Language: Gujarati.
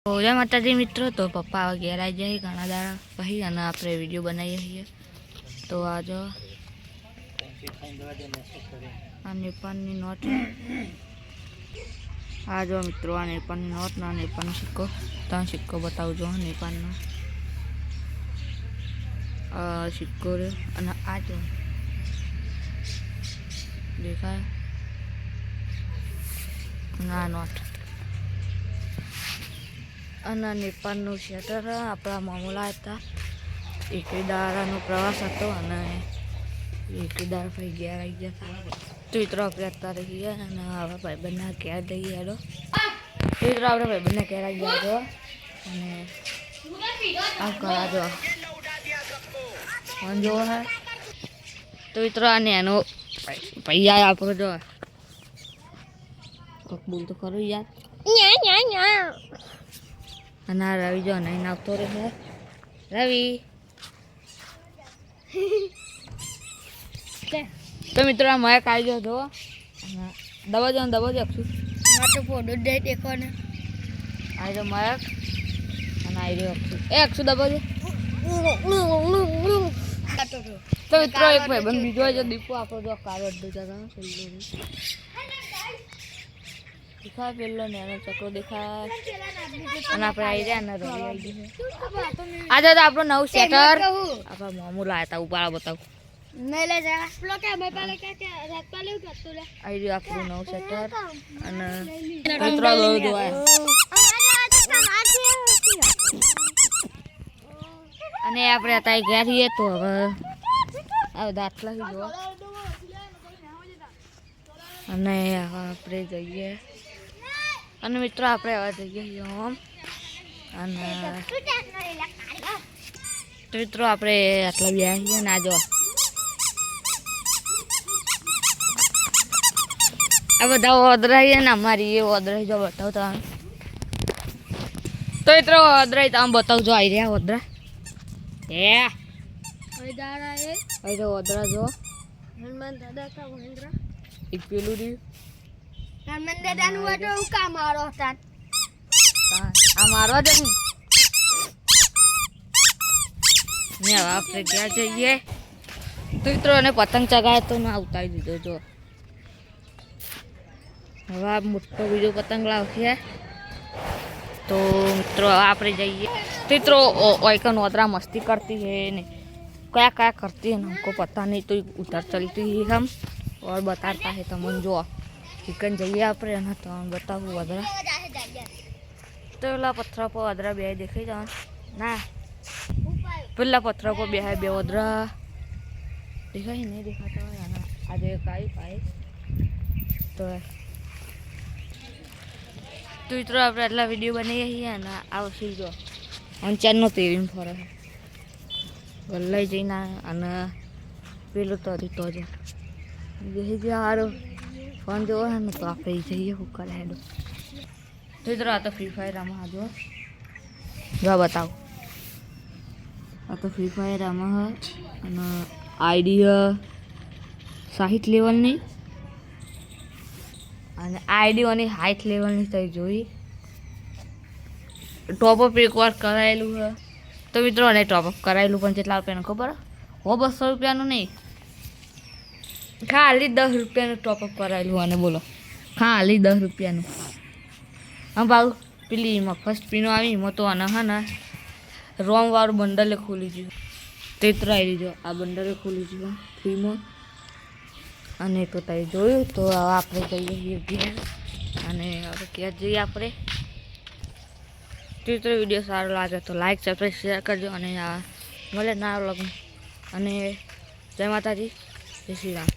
જય માતાજી મિત્રો, તો પપ્પા ઘેર આવી જાય ઘણા દાડા પછી અને આપણે વિડીયો બનાવીએ છીએ. તો આ જો આ નેપાળની નોટ, આ જો મિત્રો આ નેપાળની નોટ ના નેપાળનો સિક્કો, ત્રણ સિક્કો બતાવજો નેપાળનો સિક્કો રે. અને આ જો દેખાય ના નોટ અને નેપાળનું શેટર આપણા મામૂલા હતા. એકવી દાડાનો પ્રવાસ હતો અને એકવી દાડા પછી ઘેર આવી ગયા હતા. તો મિત્રો આપણે અત્યારે ગયા અને હવે ભાઈબંધના ઘેર જઈએ હેડો. તો મિત્રો આપણે ભાઈબંધના ઘેર આવી ગયા હતો અને આ કરા જો ફોન જોવો હે. તો મિત્રો આ નેનો પૈયા આપણો જો કોક બોલ તો ખરું યાર. અને આ રવિ જો નહીં આવતો રહે. રવિ તો મિત્રો આ મયક આવી ગયો હતો. દબાજો અક્ષુ માટે ફોટો દે દેખો ને. આવી જો મયક અને આવી રહ્યો અક્ષુ. અક્ષુ દબાજો. તો મિત્રો એક ભાઈ બંધ બીજો છે દીપુ આપણો જો કારો અડ્ડો જગા દેખાય પેલો નેનો ચકડો દેખાય. અને આપણે આવી રહ્યા ને રવિ આવી ગયું. આજે તો આપણું નવું શેટર આપણા મામુ લાયા હતા. ઉપાડા બતાવું નહીં લે જા પેલો કે અમે પહેલા કે રાત પહેલા એવું કરતું લે. આવી રહ્યું આપણું નવું શેટર અને મિત્રો દોડ જોવાય. અને આપણે અત્યારે ગયા છીએ તો હવે આ દાખલા જોવા અને આપણે જઈએ. અને મિત્રો આપણે હવે જઈએ છીએ હોમ. અને મિત્રો આપણે આટલા ગયા છીએ ના જો આ બધા ઓદરાઈએ ને અમારી એ ઓદરાઈ જો બતાવતા. તો મિત્રો ઓદરાઈ તમે બતાવજો. આવી રહ્યા ઓદરા એ તો ઓદરા જો હનુમાન દાદા કા મહેન્દ્ર એક પેલું રહ્યું હનુમાન દાદાનું હોય તો હું કા મારો હતા આ મારવા જ ને. હવે આપણે ક્યાં જઈએ તો મિત્રો એને પતંગ ચગાવે તો ના ઉતારી દીધો જો. હવે આ મોટો બીજો પતંગ લાવશે તો મિત્રો આપણે જઈએ. મિત્રો ओइकन ओदरा मस्ती करती है ने क्या क्या करती है हमको पता नहीं. तो उधर चलती ही हम और बताता है तो मन जो चिकन जाइए आप ना तो बताऊँ ओदरा. तो पेला पत्थर पर ओदरा बे देखे जा ना पेला पत्थर पर बे है बे ओदरा देखा ही नहीं दिखाता है ना. आज काई पाए तो મિત્રો આપણે આટલા વિડીયો બનાવીએ છીએ અને આવશે જો અંચારનો તેરીને ફરે ગલ્લાઈ જઈને. અને પેલું તો તો જ જે સારો ફોન જોવો ને તો આપણે જઈએ શું કરે હેડો. મિત્રો આ તો ફ્રી ફાયર આમાં જો બતાવો. આ તો ફ્રી ફાયર આમાં અને આઈડી 60 લેવલની અને આઈડીઓની 60 લેવલની થઈ જોઈ. ટોપઅપ એકવાર કરાયેલું છે તો મિત્રો અને ટોપઅપ કરાયેલું પણ કેટલા રૂપિયાનું ખબર હો? 200 રૂપિયાનું નહીં, ખાલી 10 રૂપિયાનું ટોપઅપ કરાયેલું. અને બોલો ખાલી 10 રૂપિયાનું. હા ભાવ પેલી ફર્સ્ટ પીનો આવી એમાં તો આને હા ને રોમવાળું બંડલે ખોલી ગયું. તેત્ર આવી જો આ બંડલે ખોલી ગયું ફ્રીમાં. અને તો તમે જોયું તો આપણે જઈએ ઘેર. અને હવે ક્યાં જઈએ આપણે. તો વિડીયો સારો લાગે તો લાઈક સબસ્ક્રાઈબ શેર કરજો. અને મળે ના લગ્ન. અને જય માતાજી, જય શ્રી રામ.